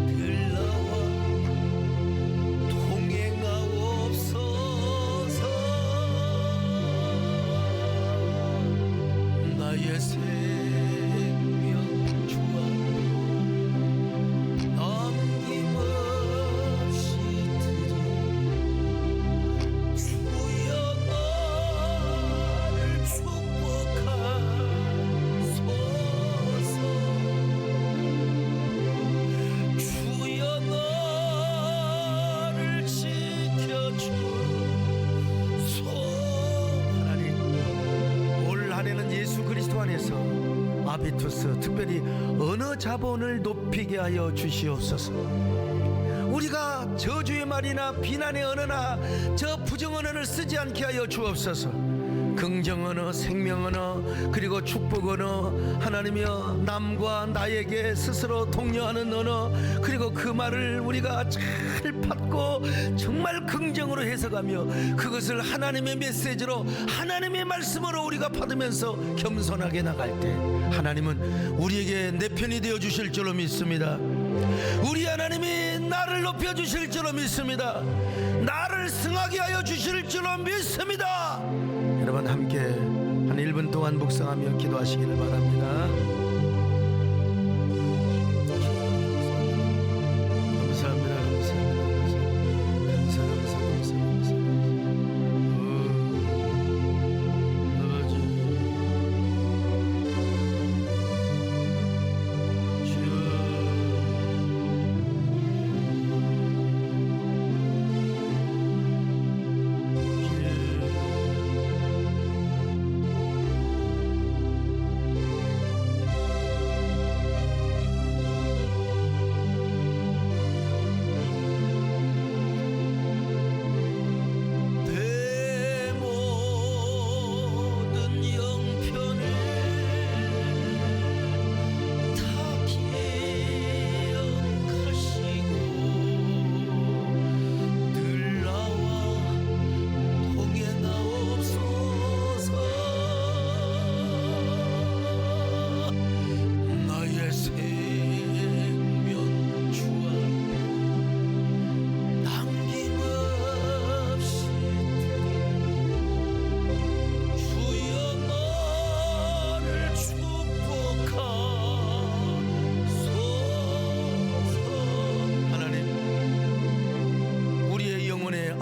늘 나와 동행하옵소서. 나의 생명 주와 남김없이 드리 주여 나를 축복하소서. 주여 나를 지켜주소서. 하나님, 올 한해는 예수 그리스도 안에서 아비투스, 특별히 언어 자본을 높이게 하여 주시옵소서. 우리가 저주의 말이나 비난의 언어나 저 부정 언어를 쓰지 않게 하여 주옵소서. 긍정 언어, 생명 언어, 그리고 축복 언어, 하나님이여 남과 나에게 스스로 독려하는 언어, 그리고 그 말을 우리가 잘 받고 정말 긍정으로 해석하며 그것을 하나님의 메시지로, 하나님의 말씀으로 우리가 받으면서 겸손하게 나갈 때 하나님은 우리에게 내 편이 되어 주실 줄로 믿습니다. 우리 하나님이 나를 높여 주실 줄로 믿습니다. 나를 승하게 하여 주실 줄로 믿습니다. 여러분 함께 한 1분 동안 묵상하며 기도하시기를 바랍니다. 감사합니다.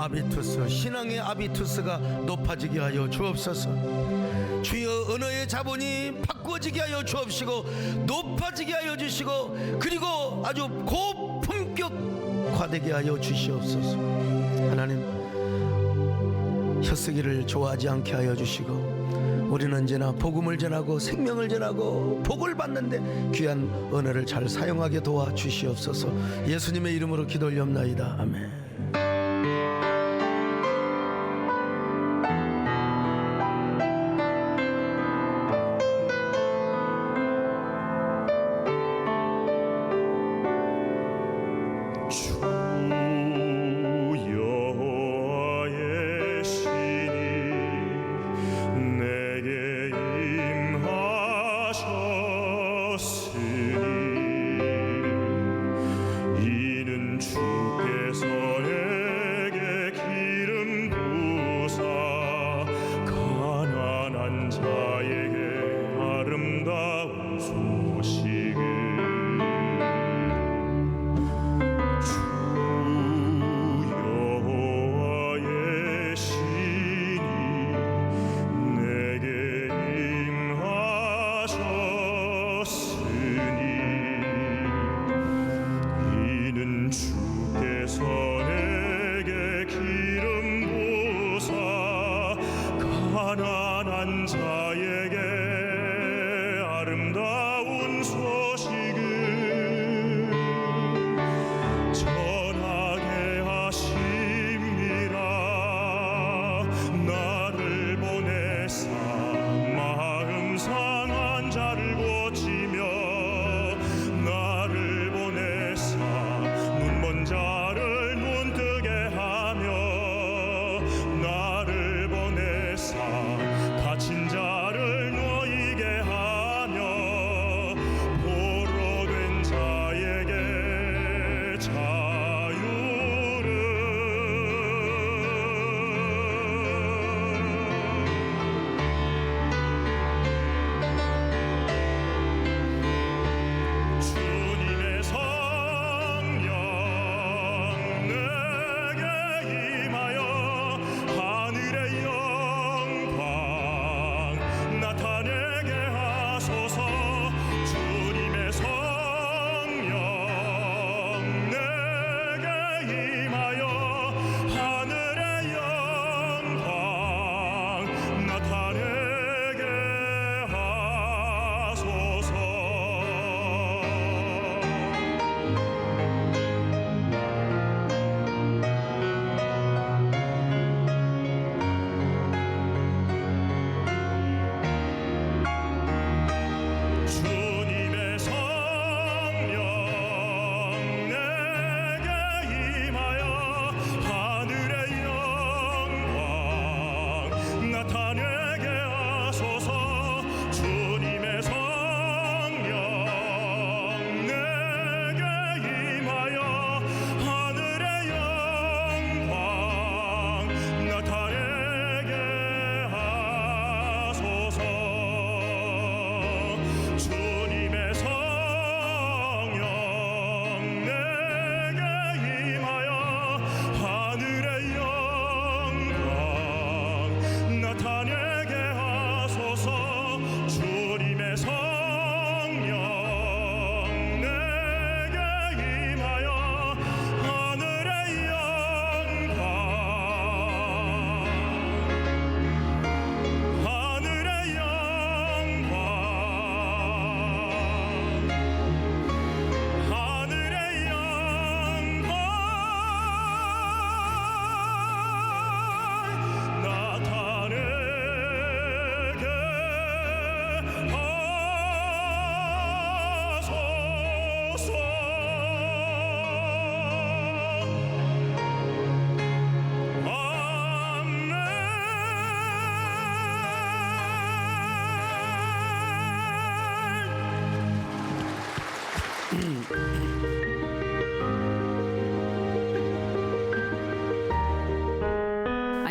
아비투스, 신앙의 아비투스가 높아지게 하여 주옵소서. 주여 언어의 자본이 바꾸어지게 하여 주옵시고 높아지게 하여 주시고 그리고 아주 고품격화되게 하여 주시옵소서. 하나님 혀쓰기를 좋아하지 않게 하여 주시고 우리는 언제나 복음을 전하고 생명을 전하고 복을 받는데 귀한 언어를 잘 사용하게 도와주시옵소서. 예수님의 이름으로 기도 올리옵나이다. 아멘. 이는 주께서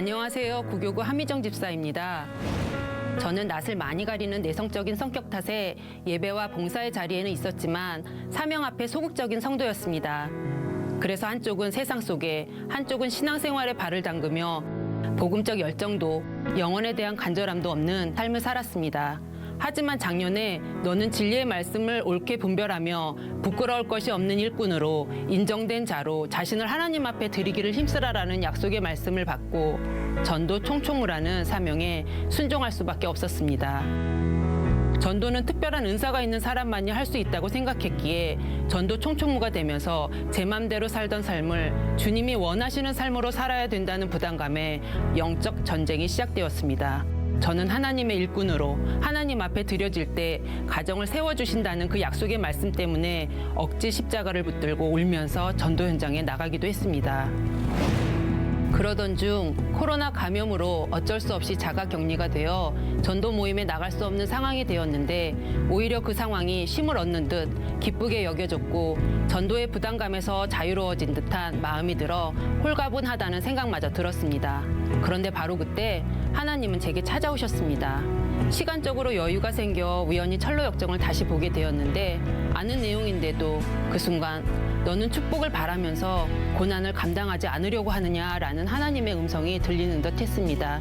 안녕하세요. 구교구 한미정 집사입니다. 저는 낯을 많이 가리는 내성적인 성격 탓에 예배와 봉사의 자리에는 있었지만 사명 앞에 소극적인 성도였습니다. 그래서 한쪽은 세상 속에, 한쪽은 신앙생활에 발을 담그며 복음적 열정도 영혼에 대한 간절함도 없는 삶을 살았습니다. 하지만 작년에 너는 진리의 말씀을 옳게 분별하며 부끄러울 것이 없는 일꾼으로 인정된 자로 자신을 하나님 앞에 드리기를 힘쓰라라는 약속의 말씀을 받고 전도 총총무라는 사명에 순종할 수밖에 없었습니다. 전도는 특별한 은사가 있는 사람만이 할 수 있다고 생각했기에 전도 총총무가 되면서 제 맘대로 살던 삶을 주님이 원하시는 삶으로 살아야 된다는 부담감에 영적 전쟁이 시작되었습니다. 저는 하나님의 일꾼으로 하나님 앞에 드려질 때 가정을 세워주신다는 그 약속의 말씀 때문에 억지 십자가를 붙들고 울면서 전도 현장에 나가기도 했습니다. 그러던 중 코로나 감염으로 어쩔 수 없이 자가격리가 되어 전도 모임에 나갈 수 없는 상황이 되었는데 오히려 그 상황이 쉼을 얻는 듯 기쁘게 여겨졌고 전도의 부담감에서 자유로워진 듯한 마음이 들어 홀가분하다는 생각마저 들었습니다. 그런데 바로 그때 하나님은 제게 찾아오셨습니다. 시간적으로 여유가 생겨 우연히 철로 역정을 다시 보게 되었는데 아는 내용인데도 그 순간 너는 축복을 바라면서 고난을 감당하지 않으려고 하느냐라는 하나님의 음성이 들리는 듯 했습니다.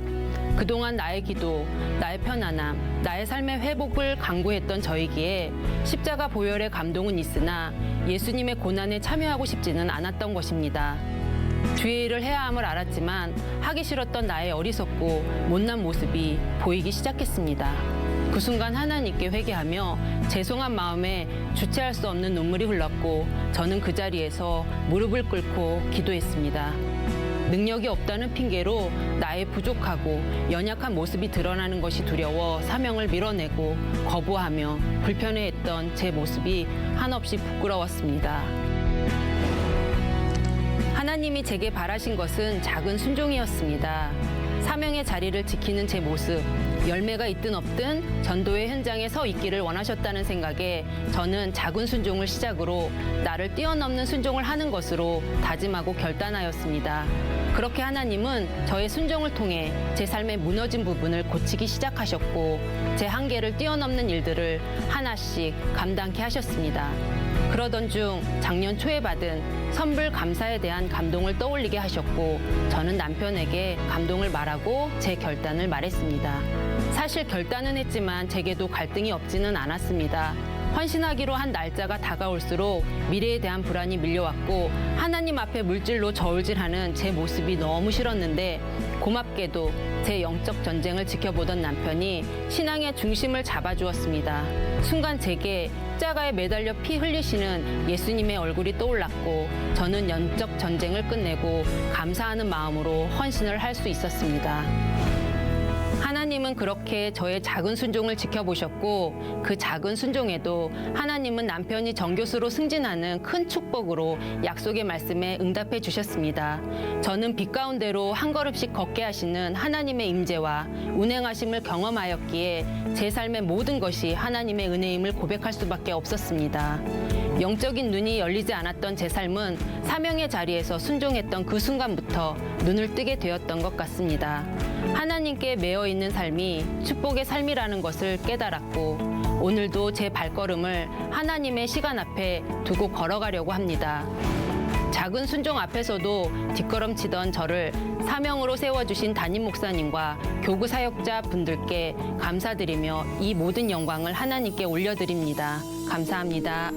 그동안 나의 기도, 나의 편안함, 나의 삶의 회복을 강구했던 저이기에 십자가 보혈의 감동은 있으나 예수님의 고난에 참여하고 싶지는 않았던 것입니다. 주의 일을 해야 함을 알았지만 하기 싫었던 나의 어리석고 못난 모습이 보이기 시작했습니다. 그 순간 하나님께 회개하며 죄송한 마음에 주체할 수 없는 눈물이 흘렀고 저는 그 자리에서 무릎을 꿇고 기도했습니다. 능력이 없다는 핑계로 나의 부족하고 연약한 모습이 드러나는 것이 두려워 사명을 밀어내고 거부하며 불편해했던 제 모습이 한없이 부끄러웠습니다. 하나님이 제게 바라신 것은 작은 순종이었습니다. 사명의 자리를 지키는 제 모습, 열매가 있든 없든 전도의 현장에 서 있기를 원하셨다는 생각에 저는 작은 순종을 시작으로 나를 뛰어넘는 순종을 하는 것으로 다짐하고 결단하였습니다. 그렇게 하나님은 저의 순종을 통해 제 삶의 무너진 부분을 고치기 시작하셨고 제 한계를 뛰어넘는 일들을 하나씩 감당케 하셨습니다. 그러던 중 작년 초에 받은 선불 감사에 대한 감동을 떠올리게 하셨고 저는 남편에게 감동을 말하고 제 결단을 말했습니다. 사실 결단은 했지만 제게도 갈등이 없지는 않았습니다. 헌신하기로 한 날짜가 다가올수록 미래에 대한 불안이 밀려왔고 하나님 앞에 물질로 저울질하는 제 모습이 너무 싫었는데 고맙게도 제 영적 전쟁을 지켜보던 남편이 신앙의 중심을 잡아주었습니다. 순간 제게 십자가에 매달려 피 흘리시는 예수님의 얼굴이 떠올랐고 저는 영적 전쟁을 끝내고 감사하는 마음으로 헌신을 할 수 있었습니다. 하나님은 그렇게 저의 작은 순종을 지켜보셨고 그 작은 순종에도 하나님은 남편이 정교수로 승진하는 큰 축복으로 약속의 말씀에 응답해 주셨습니다. 저는 빛 가운데로 한 걸음씩 걷게 하시는 하나님의 임재와 운행하심을 경험하였기에 제 삶의 모든 것이 하나님의 은혜임을 고백할 수밖에 없었습니다. 영적인 눈이 열리지 않았던 제 삶은 사명의 자리에서 순종했던 그 순간부터 눈을 뜨게 되었던 것 같습니다. 하나님께 매여 있는 삶이 축복의 삶이라는 것을 깨달았고 오늘도 제 발걸음을 하나님의 시간 앞에 두고 걸어가려고 합니다. 작은 순종 앞에서도 뒷걸음치던 저를 사명으로 세워주신 담임 목사님과 교구 사역자 분들께 감사드리며 이 모든 영광을 하나님께 올려드립니다. 감사합니다.